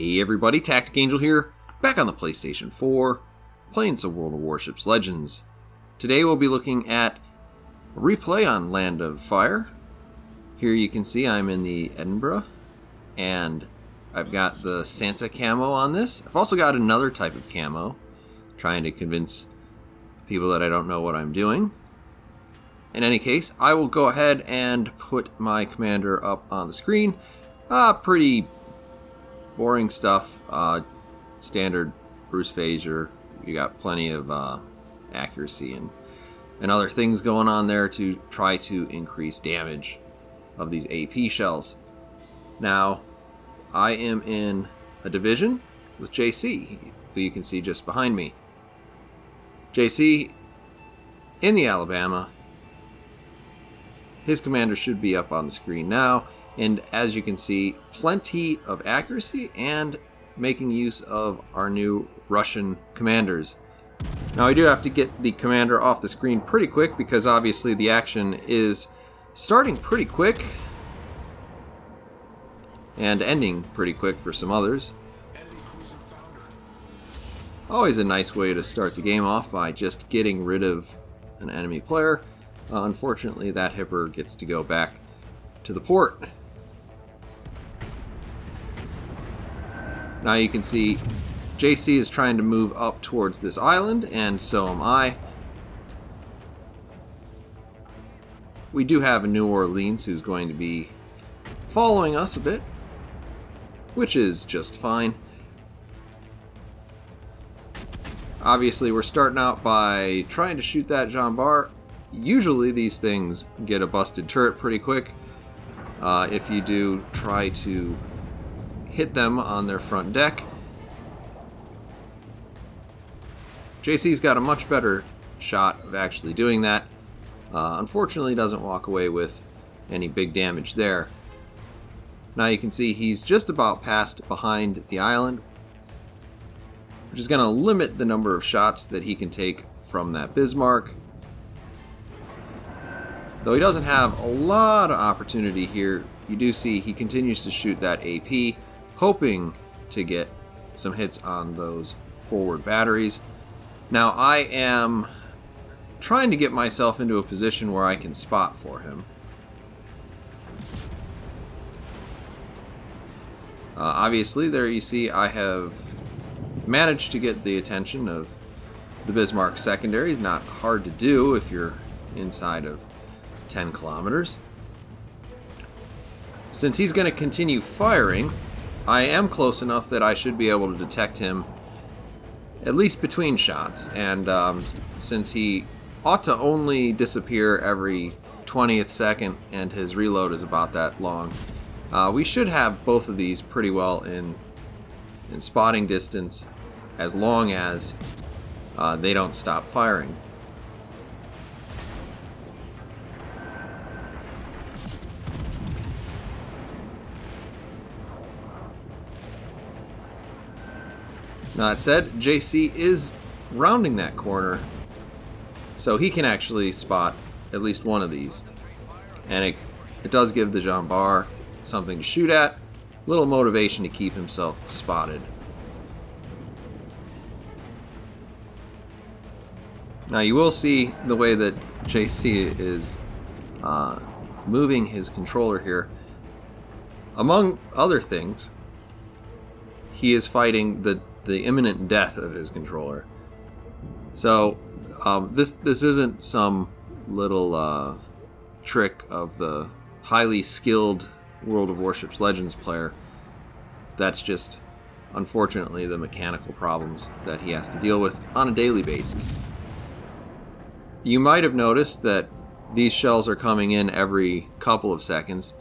Hey everybody, TacticAngel here, back on the PlayStation 4, playing some World of Warships Legends. Today we'll be looking at a replay on Land of Fire. Here you can see I'm in the Edinburgh, and I've got the Santa camo on this. I've also got another type of camo, trying to convince people that I don't know what I'm doing. In any case, I will go ahead and put my commander up on the screen. Pretty boring stuff. Standard Bruce Phaser. You got plenty of accuracy and other things going on there to try to increase damage of these AP shells. Now, I am in a division with JC, who you can see just behind me. JC in the Alabama. His commander should be up on the screen now. And as you can see, plenty of accuracy and making use of our new Russian commanders. Now I do have to get the commander off the screen pretty quick because obviously the action is starting pretty quick and ending pretty quick for some others. Always a nice way to start the game off by just getting rid of an enemy player. Unfortunately, that hipper gets to go back to the port. Now you can see JC is trying to move up towards this island, and so am I. We do have a New Orleans who's going to be following us a bit, which is just fine. Obviously, we're starting out by trying to shoot that Jean Bar. Usually these things get a busted turret pretty quick. If you do try to hit them on their front deck. JC's got a much better shot of actually doing that. Unfortunately, doesn't walk away with any big damage there. Now you can see he's just about passed behind the island, which is going to limit the number of shots that he can take from that Bismarck. Though he doesn't have a lot of opportunity here, you do see he continues to shoot that AP, hoping to get some hits on those forward batteries. Now I am trying to get myself into a position where I can spot for him. Obviously, there you see I have managed to get the attention of the Bismarck secondaries. Not hard to do if you're inside of 10 kilometers. Since he's going to continue firing, I am close enough that I should be able to detect him at least between shots, and since he ought to only disappear every 20th second and his reload is about that long, we should have both of these pretty well in spotting distance as long as they don't stop firing. Now that said, JC is rounding that corner, so he can actually spot at least one of these. And it does give the Jean Bar something to shoot at, little motivation to keep himself spotted. Now you will see the way that JC is moving his controller here. Among other things, he is fighting the imminent death of his controller. So this isn't some little trick of the highly skilled World of Warships Legends player. That's just, unfortunately, the mechanical problems that he has to deal with on a daily basis. You might have noticed that these shells are coming in every couple of seconds.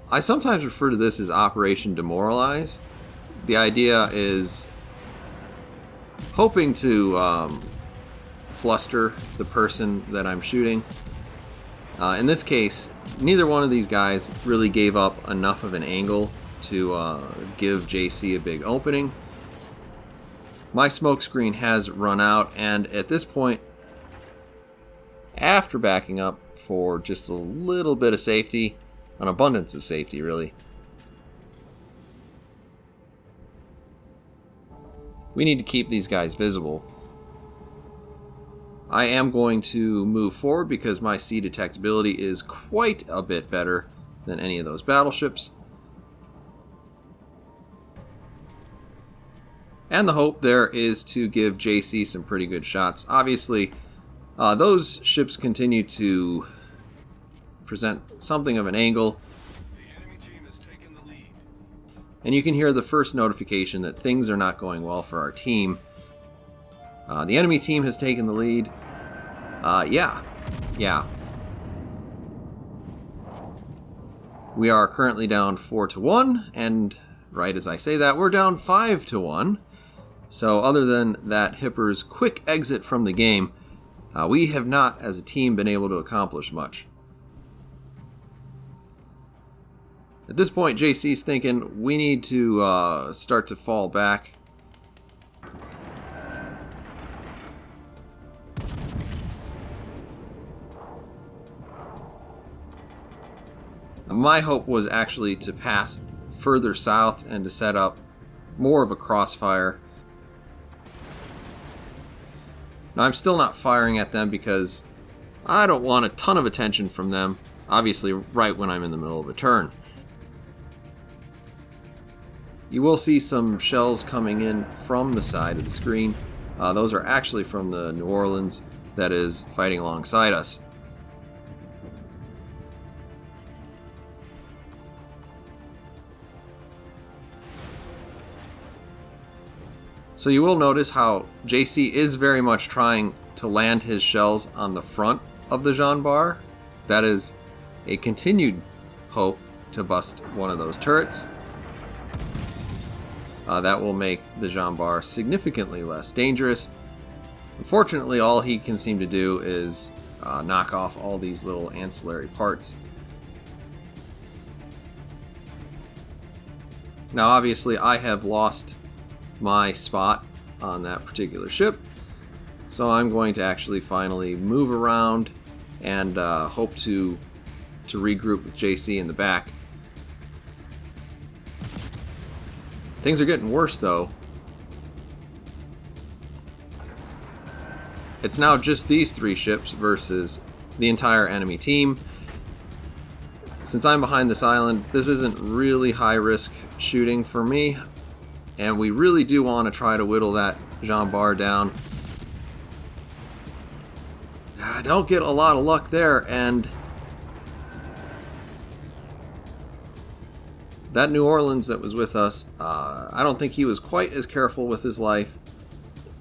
I sometimes refer to this as Operation Demoralize. The idea is hoping to fluster the person that I'm shooting. In this case, neither one of these guys really gave up enough of an angle to give JC a big opening. My smoke screen has run out, and at this point, after backing up for just a little bit of safety, an abundance of safety really, We need to keep these guys visible. I am going to move forward because my sea detectability is quite a bit better than any of those battleships. And the hope there is to give JC some pretty good shots. Obviously, those ships continue to present something of an angle. The enemy team has taken the lead. And you can hear the first notification that things are not going well for our team. The enemy team has taken the lead. Yeah. We are currently down 4-1, and right as I say that, we're down 5-1. So other than that Hipper's quick exit from the game, we have not, as a team, been able to accomplish much. At this point, JC's thinking we need to start to fall back. My hope was actually to pass further south and to set up more of a crossfire. Now, I'm still not firing at them because I don't want a ton of attention from them, obviously right when I'm in the middle of a turn. You will see some shells coming in from the side of the screen. Those are actually from the New Orleans that is fighting alongside us. So you will notice how JC is very much trying to land his shells on the front of the Jean Bar. That is a continued hope to bust one of those turrets. That will make the Jean Bar significantly less dangerous. Unfortunately, all he can seem to do is knock off all these little ancillary parts. Now, obviously, I have lost my spot on that particular ship, so I'm going to actually finally move around and hope to regroup with JC in the back. Things are getting worse, though. It's now just these three ships versus the entire enemy team. Since I'm behind this island, this isn't really high-risk shooting for me, and we really do want to try to whittle that Jean Bar down. I don't get a lot of luck there, and that New Orleans that was with us, I don't think he was quite as careful with his life,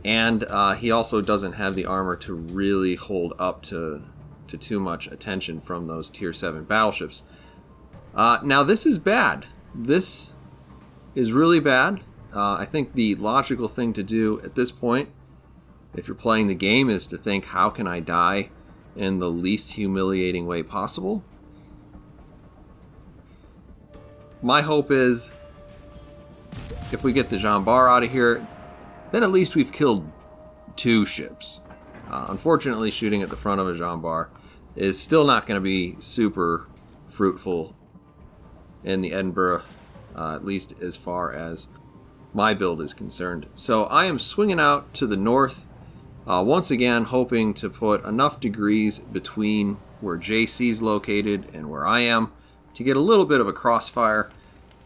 and he also doesn't have the armor to really hold up to too much attention from those Tier 7 battleships. Now this is bad. This is really bad. I think the logical thing to do at this point, if you're playing the game, is to think, how can I die in the least humiliating way possible? My hope is, if we get the Jean Bar out of here, then at least we've killed 2 ships. Unfortunately, shooting at the front of a Jean Bar is still not going to be super fruitful in the Edinburgh, at least as far as my build is concerned. So I am swinging out to the north, once again hoping to put enough degrees between where JC's located and where I am to get a little bit of a crossfire.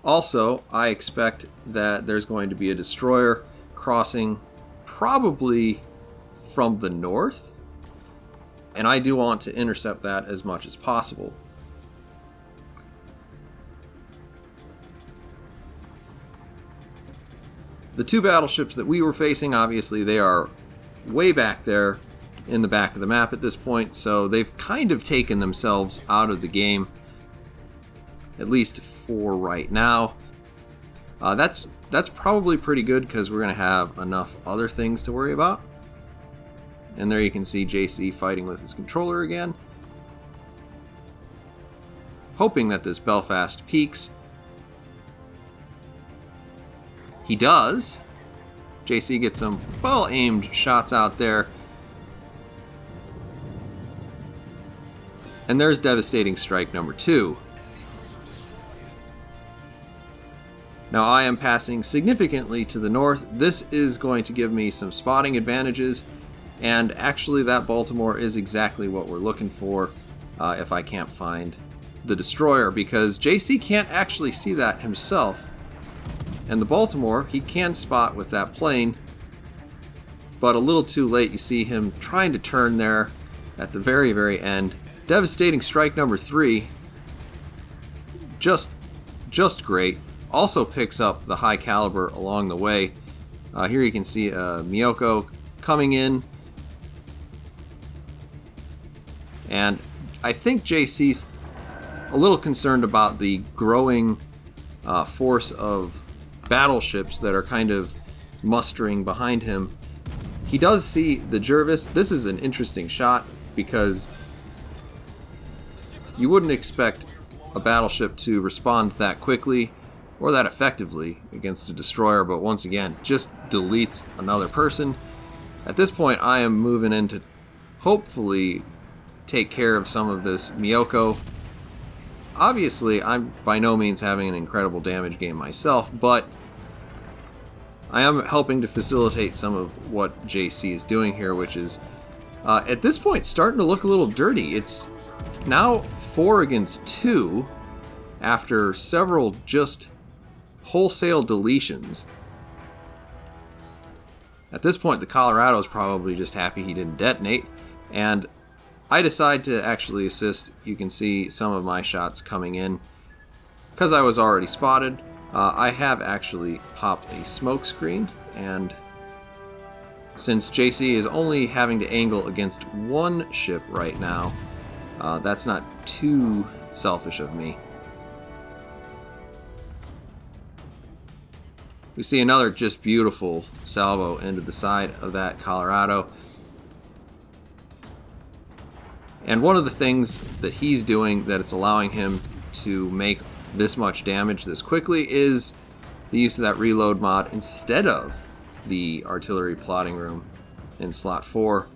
Also, I expect that there's going to be a destroyer crossing probably from the north, and I do want to intercept that as much as possible. The 2 battleships that we were facing, obviously, they are way back there in the back of the map at this point, so they've kind of taken themselves out of the game, at least for right now. That's probably pretty good because we're going to have enough other things to worry about. And there you can see JC fighting with his controller again, hoping that this Belfast peaks. He does. JC gets some well-aimed shots out there. And there's devastating strike number 2. Now I am passing significantly to the north. This is going to give me some spotting advantages, and actually that Baltimore is exactly what we're looking for if I can't find the destroyer, because JC can't actually see that himself. And the Baltimore, he can spot with that plane, but a little too late. You see him trying to turn there at the very, very end. Devastating strike number 3. Just great. Also picks up the high caliber along the way. Here you can see Miyoko coming in. And I think JC's a little concerned about the growing force of battleships that are kind of mustering behind him. He does see the Jervis. This is an interesting shot because you wouldn't expect a battleship to respond that quickly or that effectively against a destroyer, but once again, just deletes another person. At this point, I am moving in to hopefully take care of some of this Miyoko. Obviously, I'm by no means having an incredible damage game myself, but I am helping to facilitate some of what JC is doing here, which is, at this point, starting to look a little dirty. It's now 4 against 2 after several just wholesale deletions. At this point, the Colorado's probably just happy he didn't detonate, and I decide to actually assist. You can see some of my shots coming in because I was already spotted. I have actually popped a smoke screen, and since JC is only having to angle against one ship right now, that's not too selfish of me. We see another just beautiful salvo into the side of that Colorado. And one of the things that he's doing that it's allowing him to make this much damage this quickly is the use of that reload mod instead of the artillery plotting room in slot 4.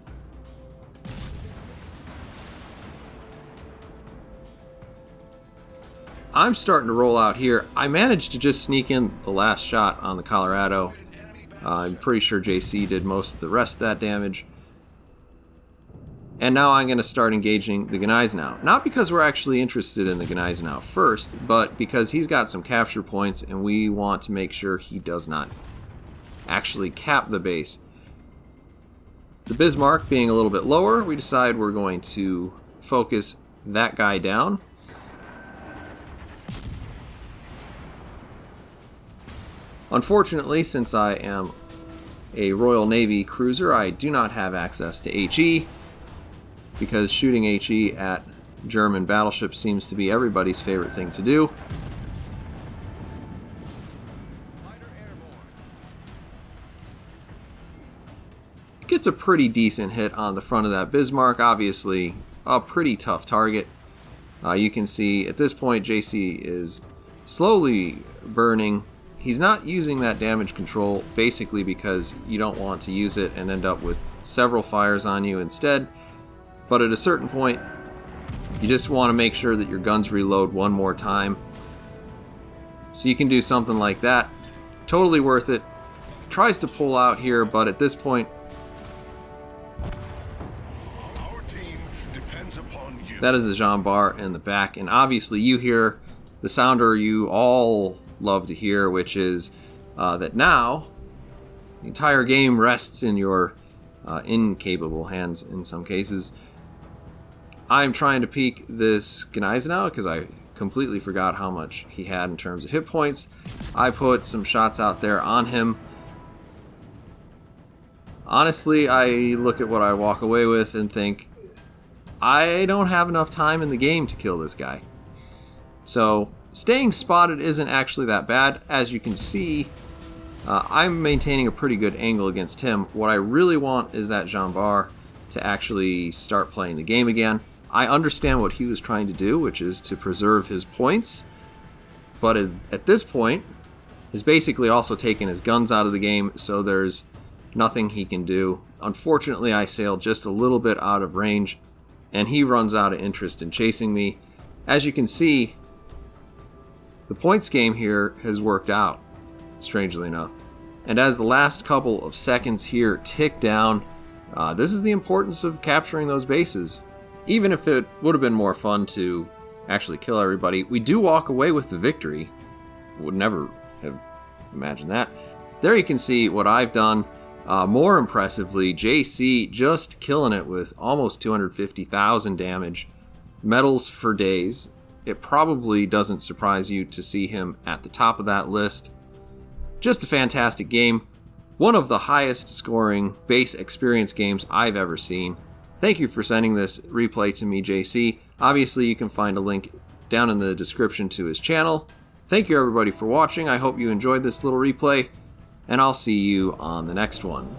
I'm starting to roll out here. I managed to just sneak in the last shot on the Colorado. I'm pretty sure JC did most of the rest of that damage. And now I'm going to start engaging the Gneisenau. Not because we're actually interested in the Gneisenau first, but because he's got some capture points and we want to make sure he does not actually cap the base. The Bismarck being a little bit lower, we decide we're going to focus that guy down. Unfortunately, since I am a Royal Navy cruiser, I do not have access to HE, because shooting HE at German battleships seems to be everybody's favorite thing to do. Gets a pretty decent hit on the front of that Bismarck, obviously a pretty tough target. You can see at this point JC is slowly burning. He's not using that damage control basically because you don't want to use it and end up with several fires on you instead. But at a certain point, you just want to make sure that your guns reload one more time. So you can do something like that. Totally worth it. Tries to pull out here, but at this point, Our team depends upon you. that is the Jean Bar in the back. And obviously you hear the sounder you all love to hear, which is that now the entire game rests in your incapable hands in some cases. I'm trying to peek this Gneisenau because I completely forgot how much he had in terms of hit points. I put some shots out there on him. Honestly, I look at what I walk away with and think, I don't have enough time in the game to kill this guy. So staying spotted isn't actually that bad. As you can see, I'm maintaining a pretty good angle against him. What I really want is that Jean Bar to actually start playing the game again. I understand what he was trying to do, which is to preserve his points. But at this point, he's basically also taken his guns out of the game, so there's nothing he can do. Unfortunately, I sailed just a little bit out of range, and he runs out of interest in chasing me. As you can see, The points game here has worked out, strangely enough. And as the last couple of seconds here tick down, this is the importance of capturing those bases. Even if it would have been more fun to actually kill everybody, we do walk away with the victory. Would never have imagined that. There you can see what I've done. More impressively, JC just killing it with almost 250,000 damage. Medals for days. It probably doesn't surprise you to see him at the top of that list. Just a fantastic game. One of the highest scoring base experience games I've ever seen. Thank you for sending this replay to me, JC. Obviously, you can find a link down in the description to his channel. Thank you everybody for watching. I hope you enjoyed this little replay, and I'll see you on the next one.